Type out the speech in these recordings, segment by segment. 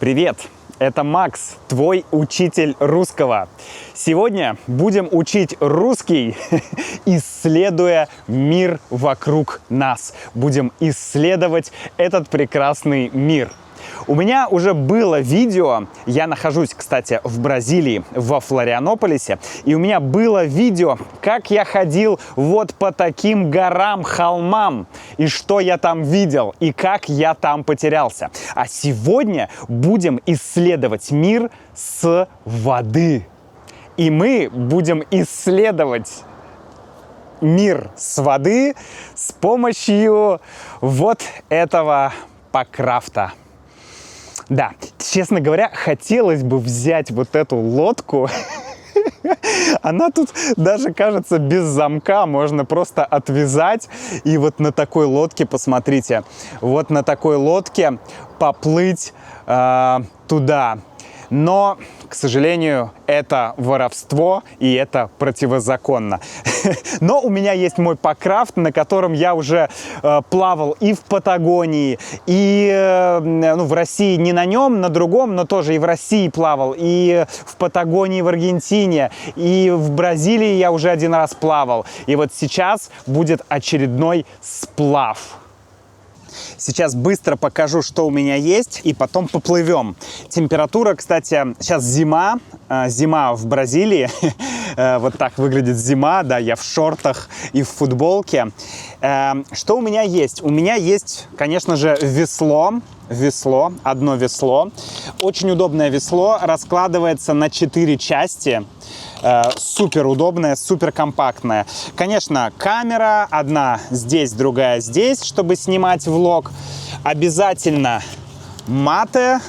Привет! Это Макс, твой учитель русского. Сегодня будем учить русский, исследуя мир вокруг нас. Будем исследовать этот прекрасный мир. У меня уже было видео, я нахожусь, кстати, в Бразилии, во Флорианополисе, и у меня было видео, как я ходил вот по таким горам, холмам, и что я там видел, и как я там потерялся. А сегодня будем исследовать мир с воды. И мы будем исследовать мир с воды с помощью вот этого покрафта. Да, честно говоря, хотелось бы взять вот эту лодку. Она тут даже, кажется, без замка. Можно просто отвязать и вот на такой лодке, посмотрите, вот на такой лодке поплыть туда. Но, к сожалению, это воровство и это противозаконно. Но у меня есть мой покрафт, на котором я уже плавал и в Патагонии, и в России не на нем, на другом, но тоже и в России плавал, и в Патагонии, в Аргентине, и в Бразилии я уже один раз плавал. И вот сейчас будет очередной сплав. Сейчас быстро покажу, что у меня есть, и потом поплывем. Температура, кстати, сейчас зима в Бразилии. Вот так выглядит зима, да, я в шортах и в футболке. Что у меня есть? У меня есть, конечно же, весло, одно весло. Очень удобное весло, раскладывается на 4 части. Супер удобная, супер компактная. Конечно, камера одна здесь, другая здесь, чтобы снимать влог. Обязательно мате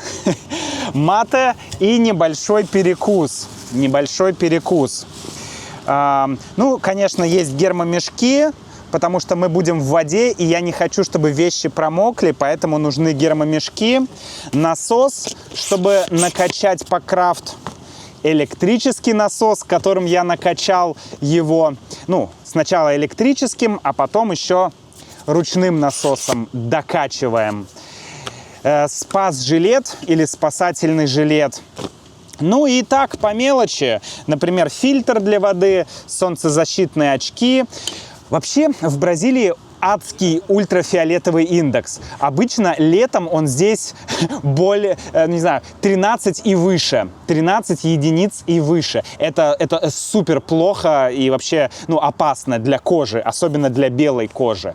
и небольшой перекус. Ну, конечно, есть гермомешки, потому что мы будем в воде, и я не хочу, чтобы вещи промокли, поэтому нужны гермомешки. Насос, чтобы накачать покрафт. Электрический насос, которым я накачал его, сначала электрическим, а потом еще ручным насосом докачиваем. Спас-жилет или спасательный жилет. Ну и так, по мелочи, например, фильтр для воды, солнцезащитные очки. Вообще, в Бразилии адский ультрафиолетовый индекс. Обычно летом он здесь более, 13 и выше. 13 единиц и выше. Это супер плохо и вообще, опасно для кожи, особенно для белой кожи.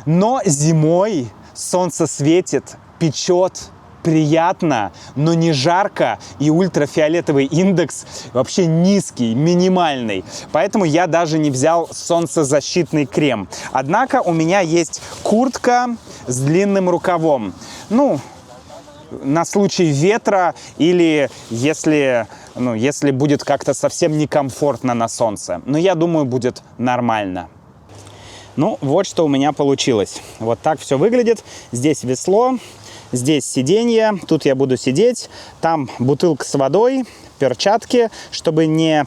Но зимой солнце светит, печет, приятно, но не жарко, и ультрафиолетовый индекс вообще низкий, минимальный. Поэтому я даже не взял солнцезащитный крем. Однако у меня есть куртка с длинным рукавом. На случай ветра или если будет как-то совсем некомфортно на солнце. Но я думаю, будет нормально. Вот что у меня получилось. Вот так все выглядит. Здесь весло. Здесь сиденье, тут я буду сидеть, там бутылка с водой, перчатки, чтобы не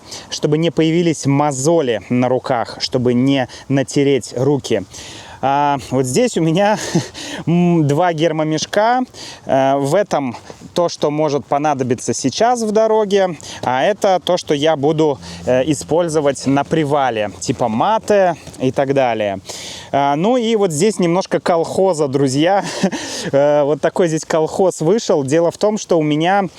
появились мозоли на руках, чтобы не натереть руки. Вот здесь у меня 2 гермомешка. В этом то, что может понадобиться сейчас в дороге, а это то, что я буду использовать на привале, типа мате и так далее. Ну и вот здесь немножко колхоза, друзья. Вот такой здесь колхоз вышел. Дело в том, что у меня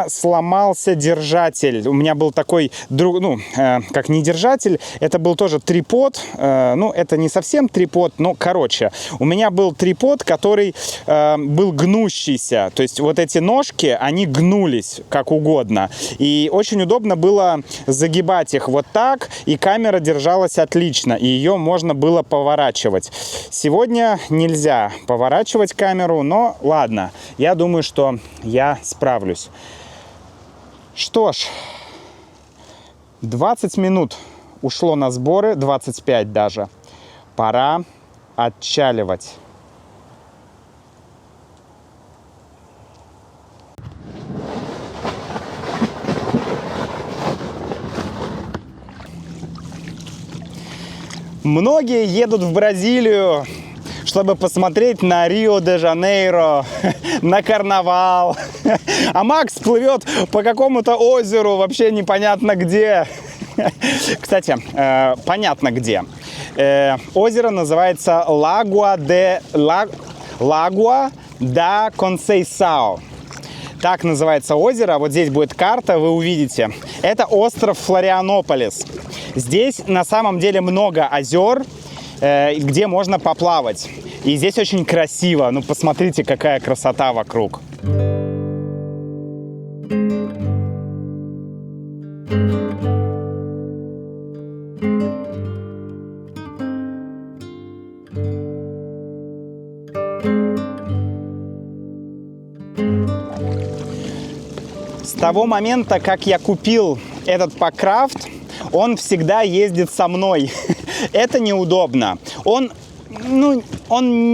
сломался держатель. У меня был такой, как не держатель, это был тоже трипод. Это не совсем трипод, но короче. У меня был трипод, который был гнущийся. То есть вот эти ножки, они гнулись как угодно. И очень удобно было загибать их вот так, и камера держалась отлично, и ее можно было поворачивать. Сегодня нельзя поворачивать камеру, но ладно. Я думаю, что я справлюсь. Что ж, 20 минут ушло на сборы, 25 даже. Пора отчаливать. Многие едут в Бразилию чтобы посмотреть на Рио-де-Жанейро, на карнавал. А Макс плывет по какому-то озеру, вообще непонятно где. Кстати, понятно где. Озеро называется Лагуа да Консейсао. Так называется озеро. Вот здесь будет карта, вы увидите. Это остров Флорианополис. Здесь на самом деле много озер, где можно поплавать. И здесь очень красиво. Ну, посмотрите, какая красота вокруг. С того момента, как я купил этот Паккрафт, он всегда ездит со мной. Это неудобно. Он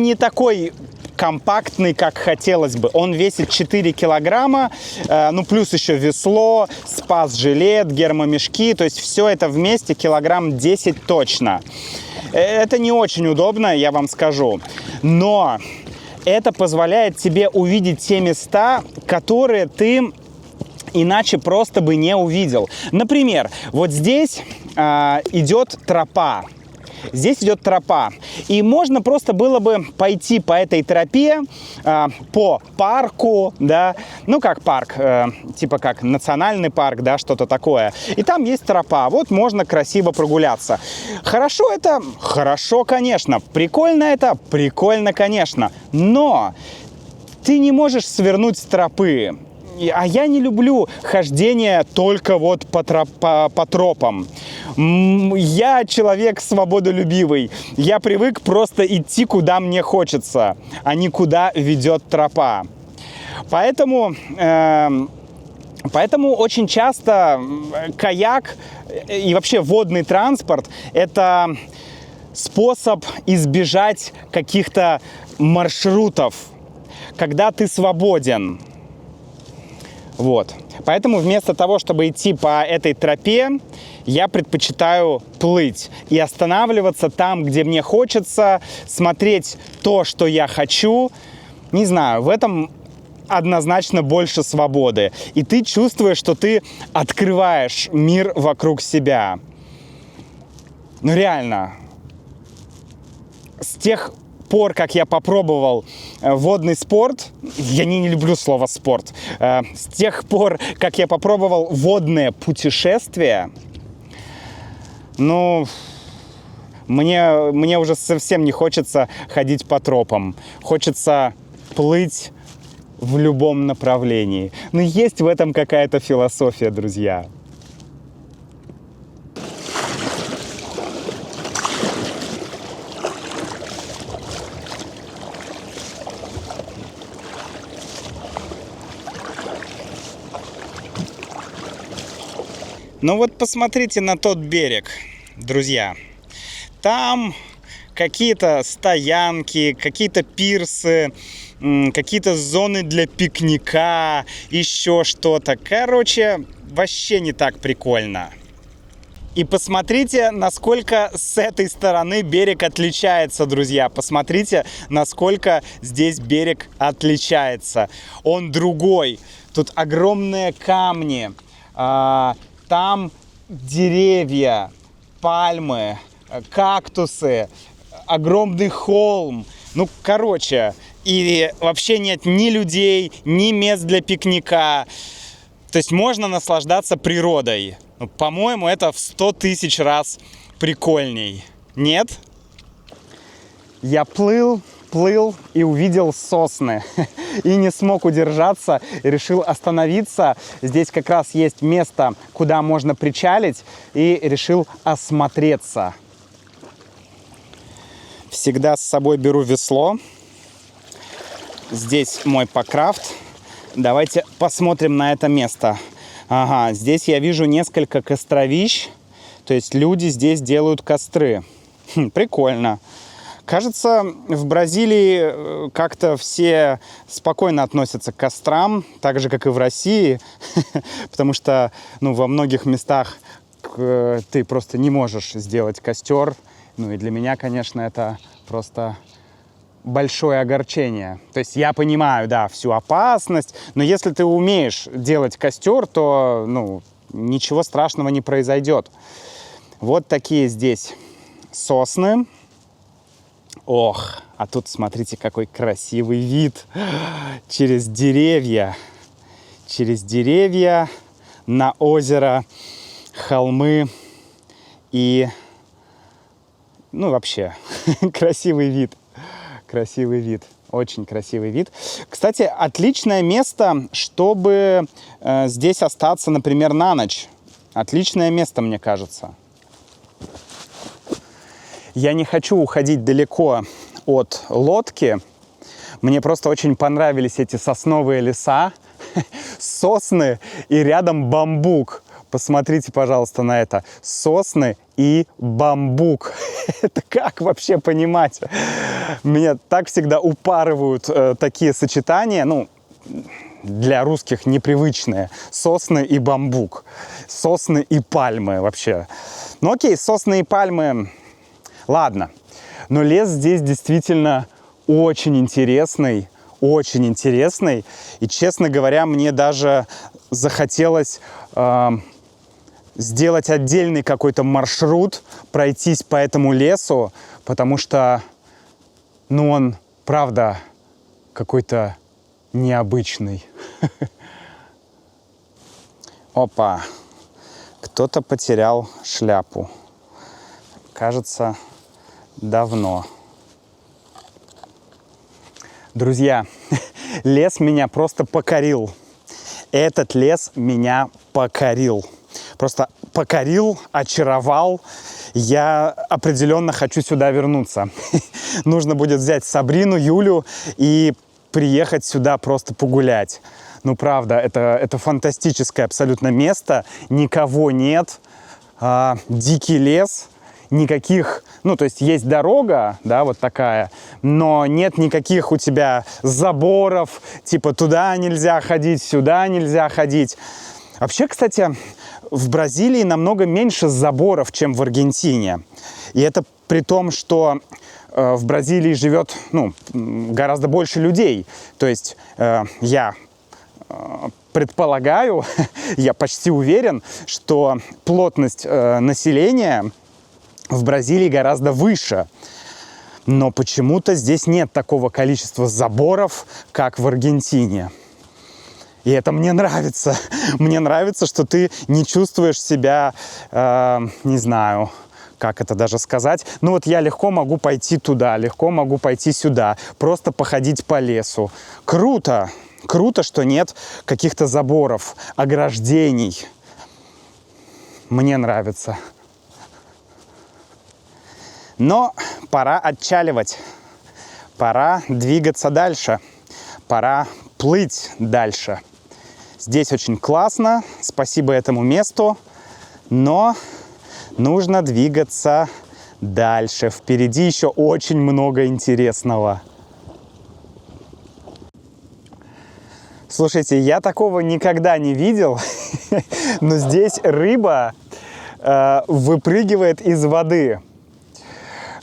не такой компактный, как хотелось бы. Он весит 4 килограмма, ну плюс еще весло, спас-жилет, гермомешки. То есть все это вместе килограмм 10 точно. Это не очень удобно, я вам скажу. Но это позволяет тебе увидеть те места, которые ты иначе просто бы не увидел. Например, вот здесь идет тропа. Здесь идет тропа. И можно просто было бы пойти по этой тропе, по парку, да, ну как парк, типа как национальный парк, да, что-то такое. И там есть тропа, вот можно красиво прогуляться. Хорошо это? Хорошо, конечно. Прикольно это? Прикольно, конечно. Но ты не можешь свернуть с тропы. А я не люблю хождение только вот по тропам. Я человек свободолюбивый. Я привык просто идти, куда мне хочется, а не куда ведет тропа. Поэтому очень часто каяк и вообще водный транспорт – это способ избежать каких-то маршрутов, когда ты свободен. Вот. Поэтому вместо того, чтобы идти по этой тропе, я предпочитаю плыть и останавливаться там, где мне хочется, смотреть то, что я хочу. Не знаю, в этом однозначно больше свободы. И ты чувствуешь, что ты открываешь мир вокруг себя. Ну реально. С тех пор, как я попробовал водный спорт, я не люблю слово спорт, с тех пор, как я попробовал водное путешествие, ну, мне уже совсем не хочется ходить по тропам. Хочется плыть в любом направлении. Но есть в этом какая-то философия, друзья. Ну вот посмотрите на тот берег, друзья. Там какие-то стоянки, какие-то пирсы, какие-то зоны для пикника, еще что-то. Короче, вообще не так прикольно. И посмотрите, насколько с этой стороны берег отличается, друзья. Посмотрите, насколько здесь берег отличается. Он другой. Тут огромные камни. Там деревья, пальмы, кактусы, огромный холм. Ну, короче, и вообще нет ни людей, ни мест для пикника. То есть можно наслаждаться природой. Ну, по-моему, это в 100 тысяч раз прикольней. Нет? Я плыл и увидел сосны. И не смог удержаться, решил остановиться. Здесь как раз есть место, куда можно причалить. И решил осмотреться. Всегда с собой беру весло. Здесь мой Паккрафт. Давайте посмотрим на это место. Ага, здесь я вижу несколько костровищ. То есть люди здесь делают костры. Прикольно. Кажется, в Бразилии как-то все спокойно относятся к кострам, так же, как и в России, потому что во многих местах ты просто не можешь сделать костер. Ну и для меня, конечно, это просто большое огорчение. То есть я понимаю, да, всю опасность, но если ты умеешь делать костер, то, ну, ничего страшного не произойдет. Вот такие здесь сосны. Ох, а тут смотрите, какой красивый вид через деревья. Через деревья на озеро, холмы и, ну, вообще, красивый вид. Красивый вид. Очень красивый вид. Кстати, отличное место, чтобы здесь остаться, например, на ночь. Отличное место, мне кажется. Я не хочу уходить далеко от лодки. Мне просто очень понравились эти сосновые леса, сосны и рядом бамбук. Посмотрите, пожалуйста, на это. Сосны и бамбук. Это как вообще понимать? Меня так всегда упарывают такие сочетания. Ну, для русских непривычные. Сосны и бамбук. Сосны и пальмы вообще. Ну окей, сосны и пальмы, ладно. Но лес здесь действительно очень интересный. Очень интересный. И, честно говоря, мне даже захотелось сделать отдельный какой-то маршрут, пройтись по этому лесу, потому что, ну, он, правда, какой-то необычный. Опа! Кто-то потерял шляпу. Кажется, давно. Друзья, лес меня просто покорил. Этот лес меня покорил. Просто покорил, очаровал. Я определенно хочу сюда вернуться. Нужно будет взять Сабрину, Юлю и приехать сюда просто погулять. Ну, правда, это фантастическое абсолютно место. Никого нет. Дикий лес. Никаких, ну, то есть есть дорога, да, вот такая, но нет никаких у тебя заборов, типа туда нельзя ходить, сюда нельзя ходить. Вообще, кстати, в Бразилии намного меньше заборов, чем в Аргентине. И это при том, что в Бразилии живет, ну, гораздо больше людей. То есть я предполагаю, я почти уверен, что плотность населения в Бразилии гораздо выше. Но почему-то здесь нет такого количества заборов, как в Аргентине. И это мне нравится. Мне нравится, что ты не чувствуешь себя, не знаю, как это даже сказать. Ну вот я легко могу пойти туда, легко могу пойти сюда, просто походить по лесу. Круто! Круто, что нет каких-то заборов, ограждений. Мне нравится. Но пора отчаливать, пора двигаться дальше, пора плыть дальше. Здесь очень классно, спасибо этому месту, но нужно двигаться дальше. Впереди еще очень много интересного. Слушайте, я такого никогда не видел, но здесь рыба выпрыгивает из воды.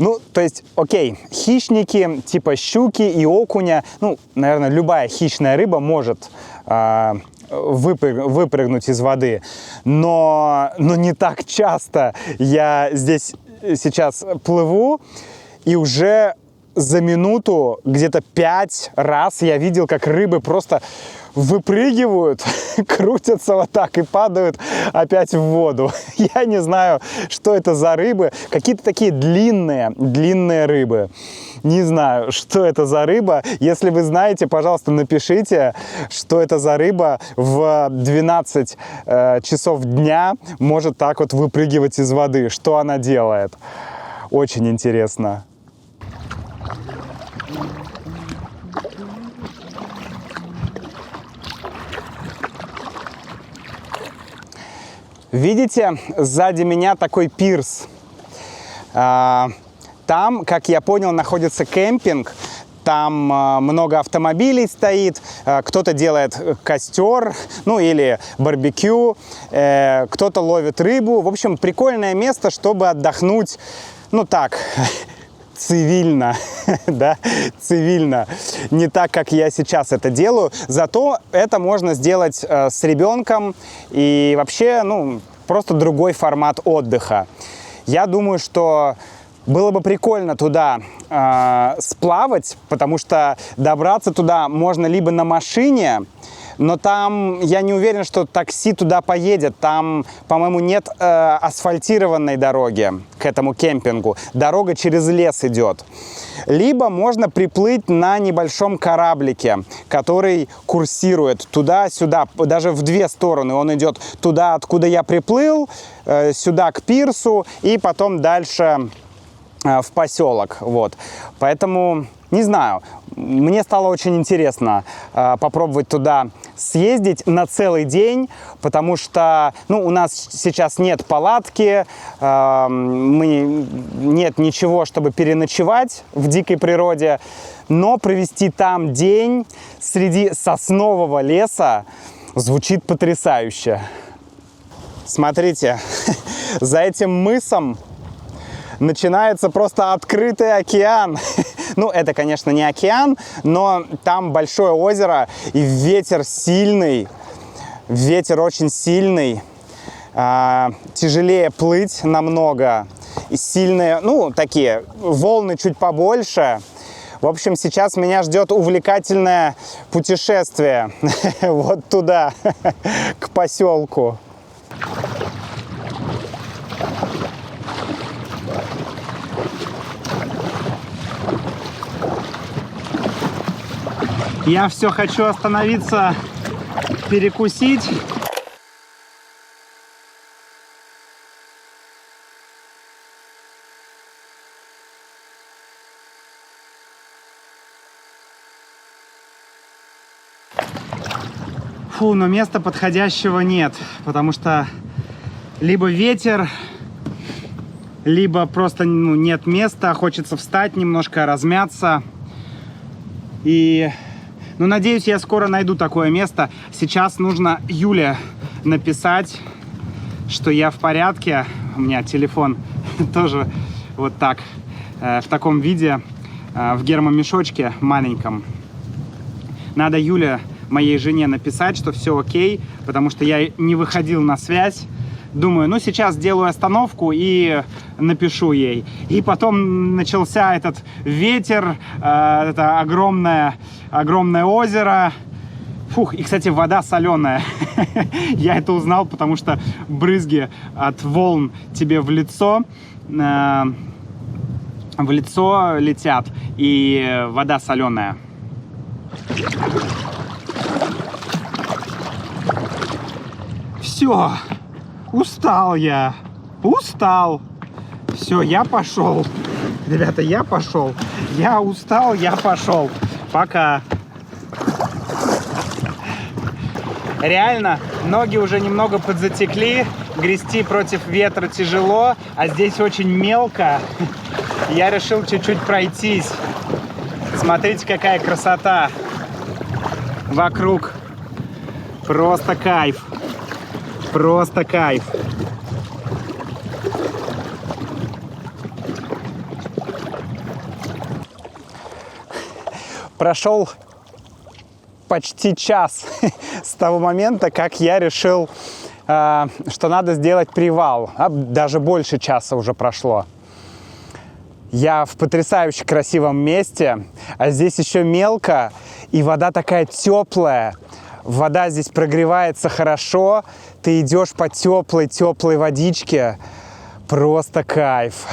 Ну, то есть, окей, хищники типа щуки и окуня, ну, наверное, любая хищная рыба может выпрыгнуть из воды, но не так часто. Я здесь сейчас плыву, и уже за минуту где-то 5 раз я видел, как рыбы просто выпрыгивают, крутятся вот так и падают опять в воду. Я не знаю, что это за рыбы. Какие-то такие длинные рыбы. Не знаю, что это за рыба. Если вы знаете, пожалуйста, напишите, что это за рыба в 12 часов дня может так вот выпрыгивать из воды. Что она делает? Очень интересно. Видите, сзади меня такой пирс. Там, как я понял, находится кемпинг. Там много автомобилей стоит. Кто-то делает костер, ну или барбекю. Кто-то ловит рыбу. В общем, прикольное место, чтобы отдохнуть, ну так, цивильно, да, цивильно, не так, как я сейчас это делаю, зато это можно сделать с ребенком и вообще, ну, просто другой формат отдыха. Я думаю, что было бы прикольно туда сплавать, потому что добраться туда можно либо на машине, но там я не уверен, что такси туда поедет. Там, по-моему, нет асфальтированной дороги к этому кемпингу. Дорога через лес идет. Либо можно приплыть на небольшом кораблике, который курсирует туда-сюда, даже в две стороны. Он идет туда, откуда я приплыл, сюда к пирсу и потом дальше в поселок. Вот. Поэтому, не знаю, мне стало очень интересно попробовать туда съездить на целый день, потому что, ну, у нас сейчас нет палатки, нет ничего, чтобы переночевать в дикой природе, но провести там день среди соснового леса звучит потрясающе. Смотрите, за этим мысом начинается просто открытый океан. Ну, это, конечно, не океан, но там большое озеро, и ветер сильный, ветер очень сильный, тяжелее плыть намного, и сильные, ну, такие волны чуть побольше. В общем, сейчас меня ждет увлекательное путешествие вот туда, к поселку. Я все хочу остановиться, перекусить. Фу, но места подходящего нет, потому что либо ветер, либо просто, ну, нет места, хочется встать немножко, размяться. И, ну, надеюсь, я скоро найду такое место. Сейчас нужно Юле написать, что я в порядке. У меня телефон тоже вот так, в таком виде, в гермомешочке маленьком. Надо Юле, моей жене, написать, что все окей, потому что я не выходил на связь. Думаю, ну, сейчас сделаю остановку и напишу ей. И потом начался этот ветер, это огромное озеро. Фух, и, кстати, вода соленая. Я это узнал, потому что брызги от волн тебе в лицо летят, и вода соленая. Все. Устал я. Устал. Все, я пошел. Ребята, я пошел. Я устал, я пошел. Пока. Реально, ноги уже немного подзатекли. Грести против ветра тяжело, а здесь очень мелко. Я решил чуть-чуть пройтись. Смотрите, какая красота вокруг. Просто кайф. Просто кайф. Прошел почти час с того момента, как я решил, что надо сделать привал. Даже больше часа уже прошло. Я в потрясающе красивом месте, а здесь еще мелко, и вода такая теплая. Вода здесь прогревается хорошо, ты идешь по теплой водичке. Просто кайф,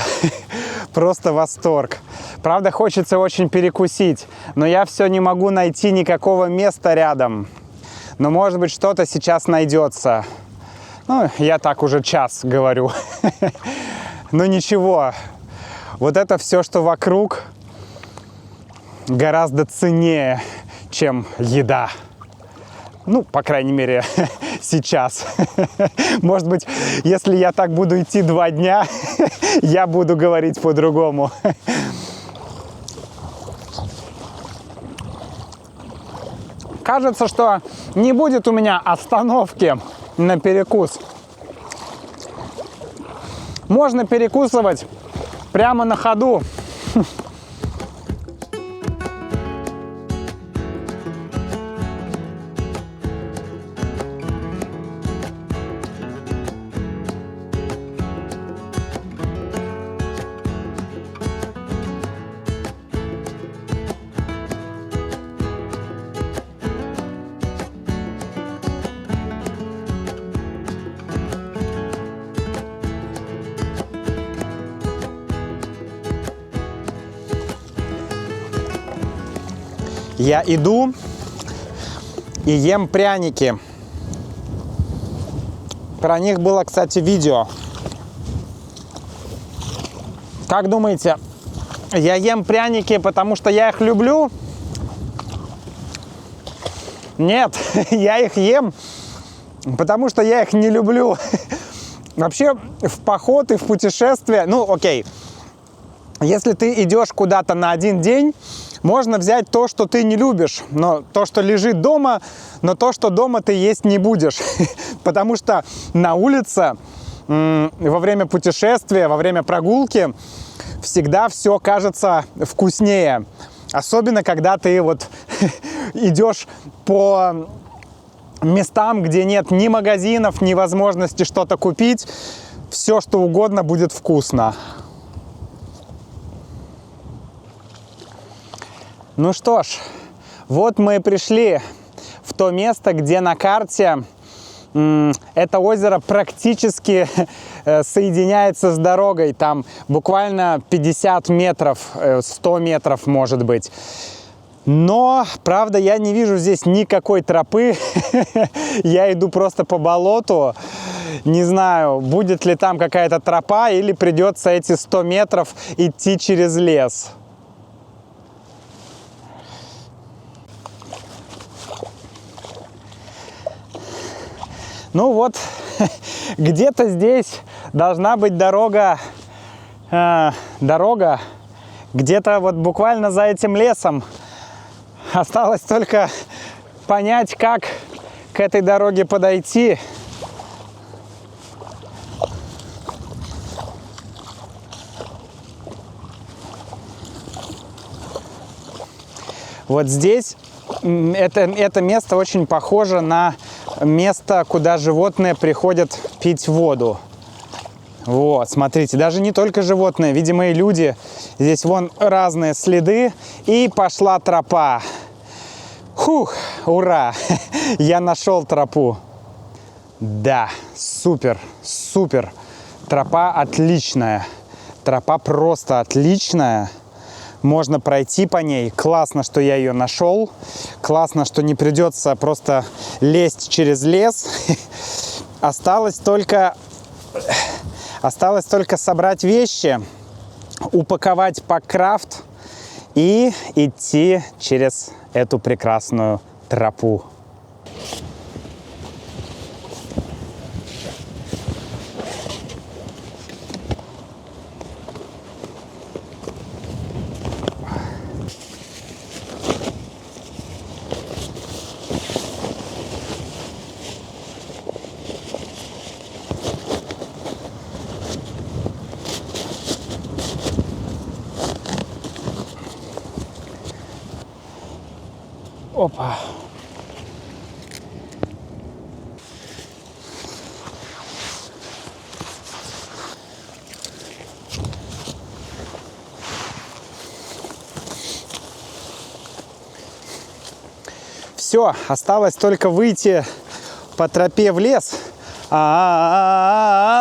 просто восторг. Правда, хочется очень перекусить, но я все не могу найти никакого места рядом. Но, может быть, что-то сейчас найдется. Ну, я так уже час говорю. Но ничего, вот это все, что вокруг, гораздо ценнее, чем еда. Ну, по крайней мере, сейчас. Может быть, если я так буду идти 2 дня, я буду говорить по-другому. Кажется, что не будет у меня остановки на перекус. Можно перекусывать прямо на ходу. Я иду и ем пряники. Про них было, кстати, видео. Как думаете, я ем пряники, потому что я их люблю? Нет, я их ем, потому что я их не люблю. Вообще, в поход и в путешествие, ну, окей, если ты идешь куда-то на один день, можно взять то, что ты не любишь, но то, что лежит дома, но то, что дома ты есть не будешь. Потому что на улице во время путешествия, во время прогулки всегда все кажется вкуснее. Особенно, когда ты вот идешь по местам, где нет ни магазинов, ни возможности что-то купить. Все, что угодно будет вкусно. Ну что ж, вот мы и пришли в то место, где на карте это озеро практически соединяется с дорогой. Там буквально 50 метров, 100 метров может быть. Но, правда, я не вижу здесь никакой тропы. Я иду просто по болоту. Не знаю, будет ли там какая-то тропа или придется эти 100 метров идти через лес. Ну вот, где-то здесь должна быть дорога, где-то вот буквально за этим лесом. Осталось только понять, как к этой дороге подойти. Вот здесь это место очень похоже на место, куда животные приходят пить воду. Вот, смотрите, даже не только животные, видимо, и люди. Здесь вон разные следы, и пошла тропа. Фух, ура! Я нашел тропу. Да, супер, супер. Тропа отличная. Тропа просто отличная. Можно пройти по ней. Классно, что я ее нашел. Классно, что не придется просто лезть через лес. Осталось только собрать вещи, упаковать паккрафт и идти через эту прекрасную тропу. Опа. Все, осталось только выйти по тропе в лес. Thunder!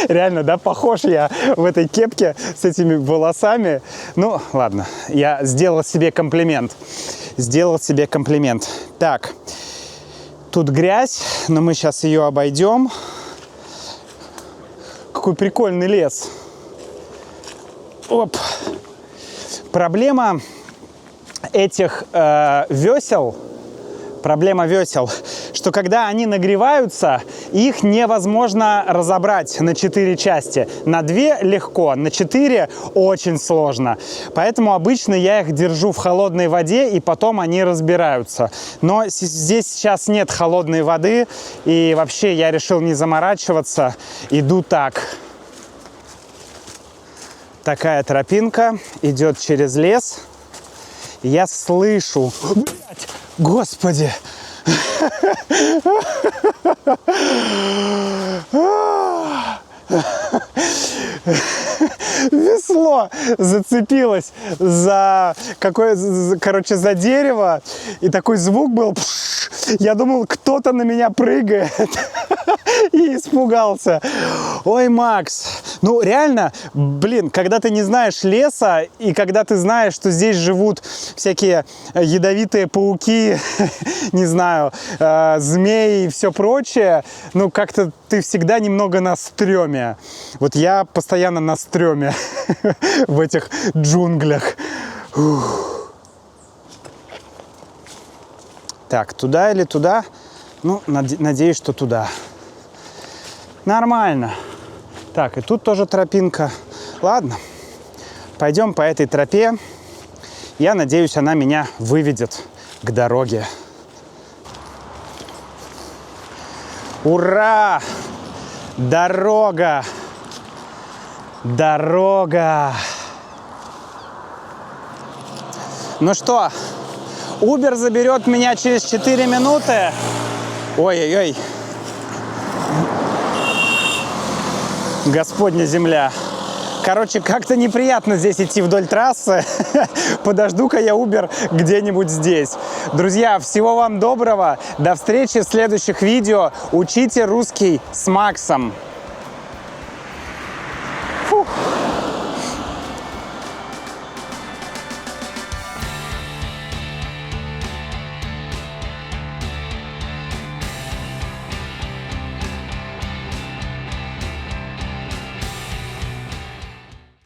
Реально, да, похож я в этой кепке с этими волосами. Ну, ладно, я сделал себе комплимент. Сделал себе комплимент. Так, тут грязь, но мы сейчас ее обойдем. Какой прикольный лес. Оп. Проблема этих весел, что когда они нагреваются, их невозможно разобрать на 4 части. На 2 легко, на 4 очень сложно. Поэтому обычно я их держу в холодной воде, и потом они разбираются. Но здесь сейчас нет холодной воды, и вообще я решил не заморачиваться. Иду так. Такая тропинка идет через лес. Я слышу... Блядь, господи! Весло зацепилось за за дерево, и такой звук был. Я думал, кто-то на меня прыгает. и испугался. Ой, Макс, ну реально, блин, когда ты не знаешь леса, и когда ты знаешь, что здесь живут всякие ядовитые пауки, не знаю, змеи и все прочее, ну как-то ты всегда немного на стреме. Вот я постоянно на стреме в этих джунглях. Ух. Так, туда или туда? Ну, надеюсь, что туда. Нормально. Так, и тут тоже тропинка. Ладно, пойдем по этой тропе. Я надеюсь, она меня выведет к дороге. Ура! Дорога! Дорога! Ну что, Uber заберет меня через 4 минуты. Ой-ой-ой. Господня земля. Короче, как-то неприятно здесь идти вдоль трассы. Подожду-ка я Uber где-нибудь здесь. Друзья, всего вам доброго. До встречи в следующих видео. Учите русский с Максом.